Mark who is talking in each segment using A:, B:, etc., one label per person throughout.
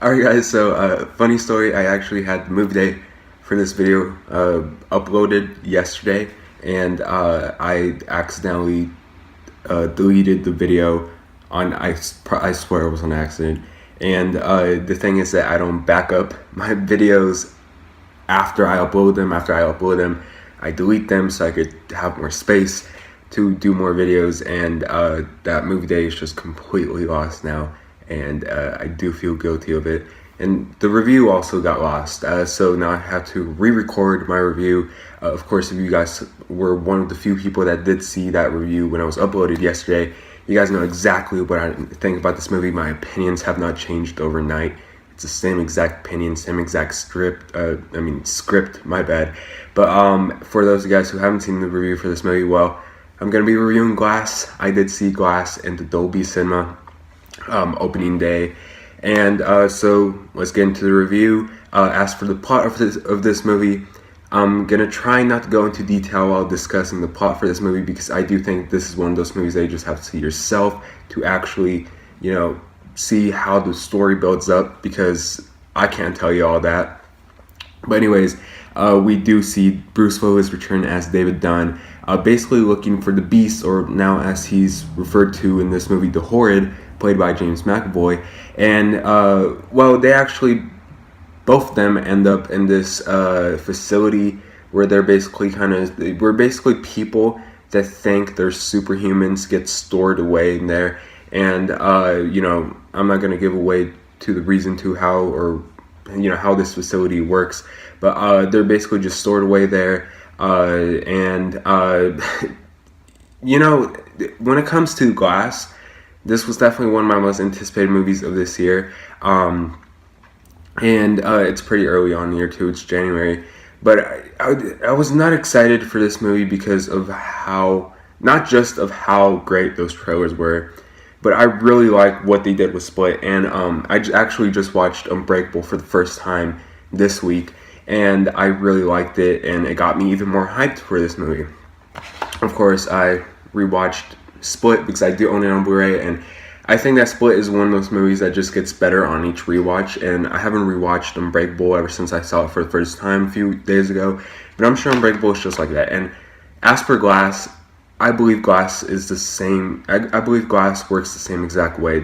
A: Alright guys, so funny story, I actually had the movie day for this video uploaded yesterday, and I accidentally deleted the video I swear it was on accident. And the thing is that I don't back up my videos after I upload them. After I upload them, I delete them so I could have more space to do more videos, and that movie day is just completely lost now, and I do feel guilty of it. And the review also got lost, so now I have to re-record my review. Of course, if you guys were one of the few people that did see that review when I was uploaded yesterday, you guys know exactly what I think about this movie. My opinions have not changed overnight. It's the same exact opinion, same exact script, my bad. But for those of you guys who haven't seen the review for this movie, well, I'm going to be reviewing Glass. I did see Glass in the Dolby cinema opening day. And so let's get into the review. As for the plot of this movie, I'm going to try not to go into detail while discussing the plot for this movie, because I do think this is one of those movies that you just have to see yourself to actually, see how the story builds up, because I can't tell you all that. But anyways, we do see Bruce Willis return as David Dunn, basically looking for the Beast, or now as he's referred to in this movie, the Horrid, played by James McAvoy. And they actually, both of them end up in this facility where they're basically we're basically people that think they're superhumans get stored away in there. And I'm not going to give away to the reason to how how this facility works, but they're basically just stored away there. When it comes to Glass, this was definitely one of my most anticipated movies of this year. It's pretty early on in the year too. It's January, but I was not excited for this movie because of not just of how great those trailers were, but I really like what they did with Split. And actually just watched Unbreakable for the first time this week, and I really liked it, and it got me even more hyped for this movie. Of course, I rewatched Split because I do own it on Blu-ray, and I think that Split is one of those movies that just gets better on each rewatch. And I haven't rewatched Unbreakable ever since I saw it for the first time a few days ago, but I'm sure Unbreakable is just like that. And as for Glass, I believe Glass is the same. I believe Glass works the same exact way.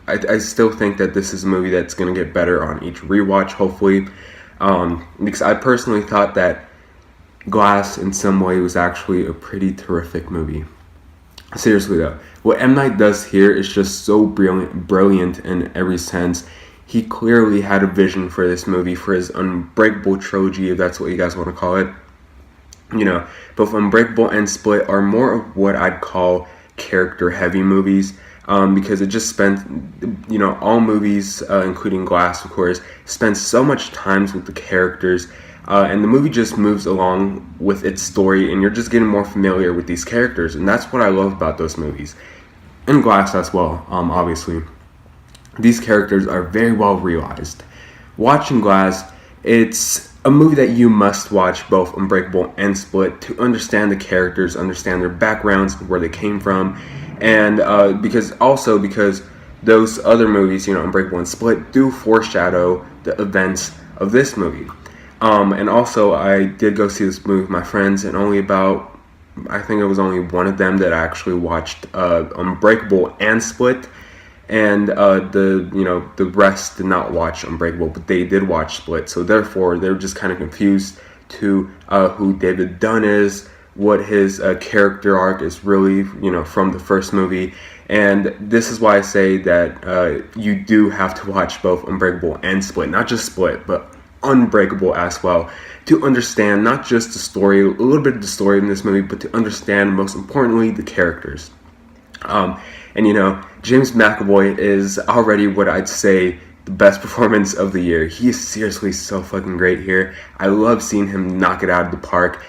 A: I still think that this is a movie that's going to get better on each rewatch, hopefully, because I personally thought that Glass in some way was actually a pretty terrific movie. Seriously though, what M. Night does here is just so brilliant in every sense. He clearly had a vision for this movie, for his Unbreakable trilogy, if that's what you guys want to call it. Both Unbreakable and Split are more of what I'd call character-heavy movies, because it just spent, all movies, including Glass, of course, spend so much time with the characters, and the movie just moves along with its story, and you're just getting more familiar with these characters, and that's what I love about those movies. And Glass as well, obviously. These characters are very well realized. Watching Glass, it's a movie that you must watch both Unbreakable and Split to understand the characters, understand their backgrounds, where they came from, and because those other movies, Unbreakable and Split, do foreshadow the events of this movie. And also, I did go see this movie with my friends, and I think it was only one of them that actually watched Unbreakable and Split, and the rest did not watch Unbreakable, but they did watch Split. So therefore, they were just kind of confused to who David Dunn is, what his character arc is really, from the first movie. And this is why I say that you do have to watch both Unbreakable and Split, not just Split, but Unbreakable as well, to understand not just the story, a little bit of the story in this movie, but to understand, most importantly, the characters. James McAvoy is already what I'd say the best performance of the year. He is seriously so fucking great here. I love seeing him knock it out of the park.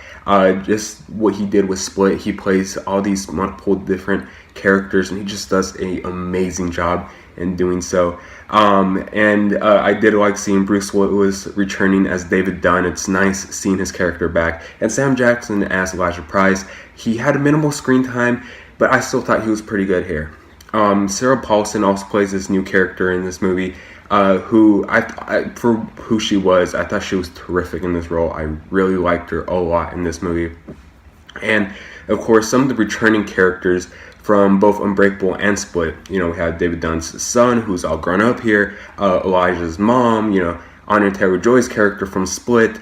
A: Just what he did with Split, he plays all these multiple different characters, and he just does an amazing job in doing so. I did like seeing Bruce Willis returning as David Dunn. It's nice seeing his character back. And Sam Jackson as Elijah Price. He had a minimal screen time, but I still thought he was pretty good here. Sarah Paulson also plays this new character in this movie. who for who she was, I thought she was terrific in this role. I really liked her a lot in this movie. And of course, some of the returning characters from both Unbreakable and Split. We have David Dunn's son, who's all grown up here, Elijah's mom, Anya Taylor-Joy's character from Split.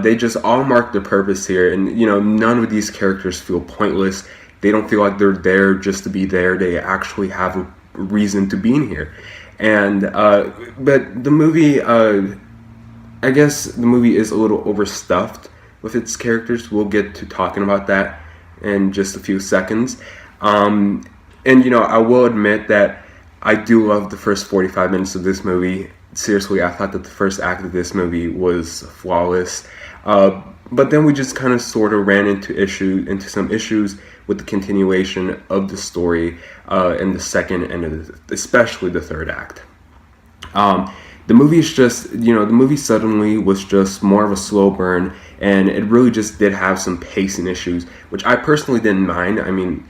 A: They just all mark their purpose here, and none of these characters feel pointless. They don't feel like they're there just to be there. They actually have a reason to be in here. And but the movie, I guess the movie is a little overstuffed with its characters. We'll get to talking about that in just a few seconds. And I will admit that I do love the first 45 minutes of this movie. Seriously, I thought that the first act of this movie was flawless. But then we just kind of sort of ran into some issues with the continuation of the story in the second and especially the third act. The movie is just, the movie suddenly was just more of a slow burn, and it really just did have some pacing issues, which I personally didn't mind. I mean,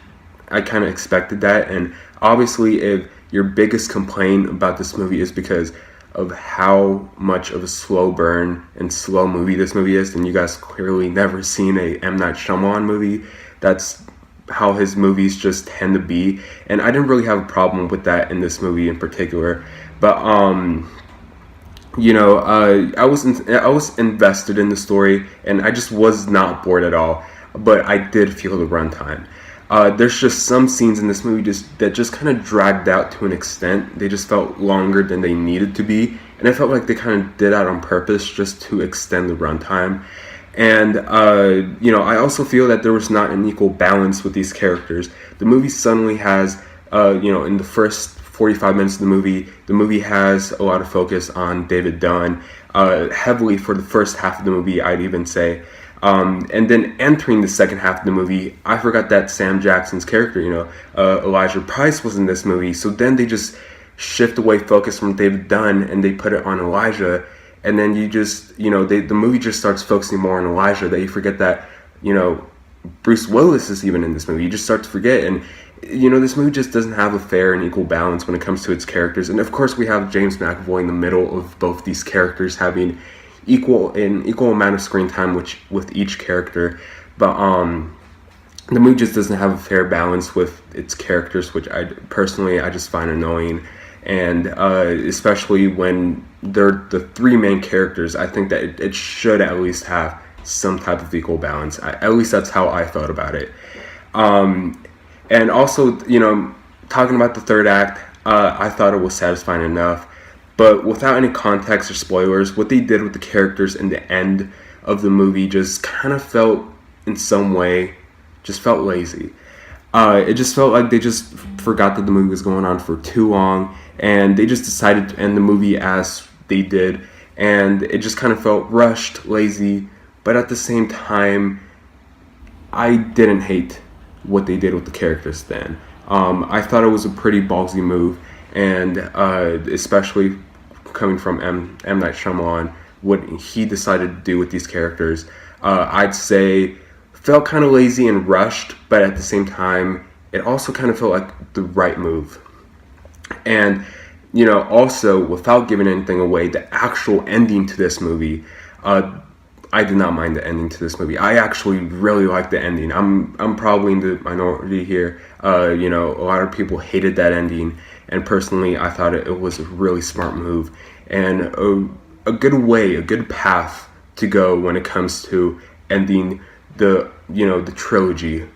A: I kind of expected that, and obviously if your biggest complaint about this movie is because of how much of a slow burn and slow movie this movie is, then you guys clearly never seen a M. Night Shyamalan movie. That's how his movies just tend to be, and I didn't really have a problem with that in this movie in particular. But I was invested in the story, and I just was not bored at all. But I did feel the runtime. There's just some scenes in this movie that just kind of dragged out to an extent. They just felt longer than they needed to be, and I felt like they kind of did that on purpose just to extend the runtime. And I also feel that there was not an equal balance with these characters. The movie suddenly has, in the first 45 minutes of the movie has a lot of focus on David Dunn, heavily for the first half of the movie, I'd even say. And then entering the second half of the movie, I forgot that Sam Jackson's character, Elijah Price, was in this movie. So then they just shift away focus from David Dunn and they put it on Elijah. And then you just, the movie just starts focusing more on Elijah, that you forget that, Bruce Willis is even in this movie. You just start to forget. And, this movie just doesn't have a fair and equal balance when it comes to its characters. And of course, we have James McAvoy in the middle of both these characters having equal amount of screen time with each character. But the movie just doesn't have a fair balance with its characters, which I just find annoying. And especially when they're the three main characters, I think that it should at least have some type of equal balance. At least that's how I felt about it. And also, talking about the third act, I thought it was satisfying enough. But without any context or spoilers, what they did with the characters in the end of the movie just kind of felt, in some way, just felt lazy. It just felt like they just forgot that the movie was going on for too long, and they just decided to end the movie as they did, and it just kind of felt rushed, lazy, but at the same time, I didn't hate what they did with the characters then. I thought it was a pretty ballsy move, and especially coming from M. Night Shyamalan, what he decided to do with these characters, I'd say felt kind of lazy and rushed, but at the same time, it also kind of felt like the right move. And, also, without giving anything away, the actual ending to this movie, I did not mind the ending to this movie. I actually really liked the ending. I'm probably in the minority here. A lot of people hated that ending, and personally, I thought it was a really smart move and a good path to go when it comes to ending the trilogy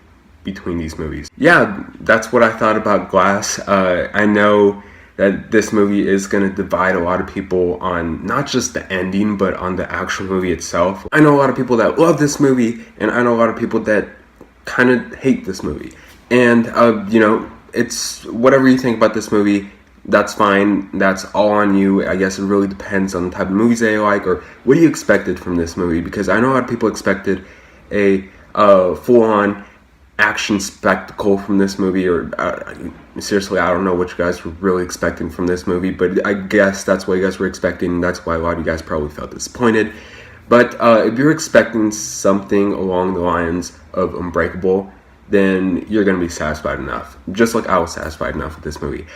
A: between these movies. Yeah, that's what I thought about Glass. I know that this movie is going to divide a lot of people on not just the ending, but on the actual movie itself. I know a lot of people that love this movie, and I know a lot of people that kind of hate this movie. And, it's whatever you think about this movie, that's fine. That's all on you. I guess it really depends on the type of movies that you like, or what you expected from this movie. Because I know a lot of people expected a full-on action spectacle from this movie, or seriously, I don't know what you guys were really expecting from this movie, but I guess that's what you guys were expecting, and that's why a lot of you guys probably felt disappointed. But if you're expecting something along the lines of Unbreakable, then you're going to be satisfied enough, just like I was satisfied enough with this movie.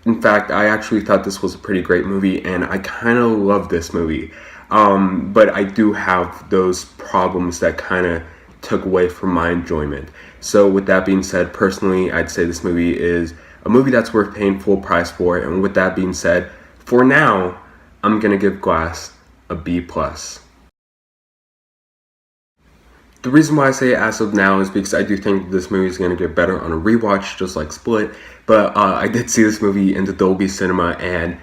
A: In fact, I actually thought this was a pretty great movie, and I kind of love this movie. But I do have those problems that kind of took away from my enjoyment. So, with that being said, personally, I'd say this movie is a movie that's worth paying full price for. And with that being said, for now, I'm gonna give Glass a B plus. The reason why I say as of now is because I do think this movie is going to get better on a rewatch, just like Split. But I did see this movie in the Dolby cinema, and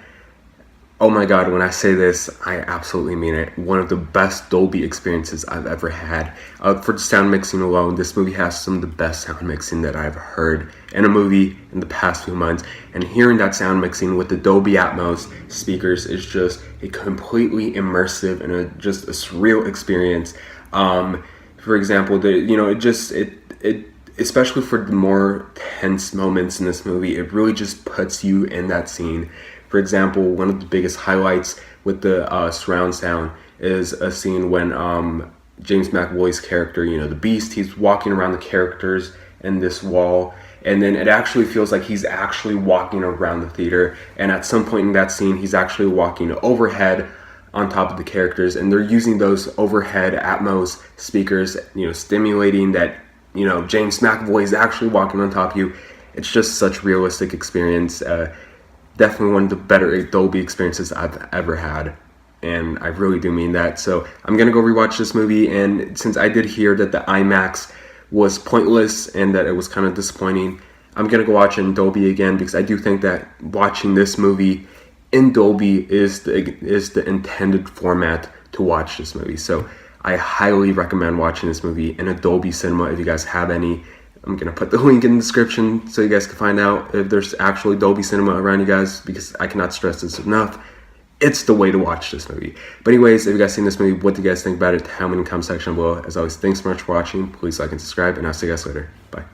A: oh my god, when I say this, I absolutely mean it. One of the best Dolby experiences I've ever had. For the sound mixing alone, this movie has some of the best sound mixing that I've heard in a movie in the past few months. And hearing that sound mixing with the Dolby Atmos speakers is just a completely immersive and just a surreal experience. For example, it especially for the more tense moments in this movie, it really just puts you in that scene. For example, one of the biggest highlights with the surround sound is a scene when James McAvoy's character, the Beast, he's walking around the characters in this wall, and then it actually feels like he's actually walking around the theater. And at some point in that scene, he's actually walking overhead on top of the characters, and they're using those overhead Atmos speakers, stimulating that, James McAvoy is actually walking on top of you. It's just such a realistic experience. Definitely one of the better Dolby experiences I've ever had, and I really do mean that. So I'm gonna go rewatch this movie, and since I did hear that the IMAX was pointless and that it was kind of disappointing, I'm gonna go watch it in Dolby again, because I do think that watching this movie in Dolby is the intended format to watch this movie. So I highly recommend watching this movie in a Dolby cinema if you guys have any. I'm going to put the link in the description so you guys can find out if there's actually Dolby cinema around you guys, because I cannot stress this enough. It's the way to watch this movie. But anyways, if you guys seen this movie, what do you guys think about it? Tell me in the comment section below. As always, thanks so much for watching. Please like and subscribe, and I'll see you guys later. Bye.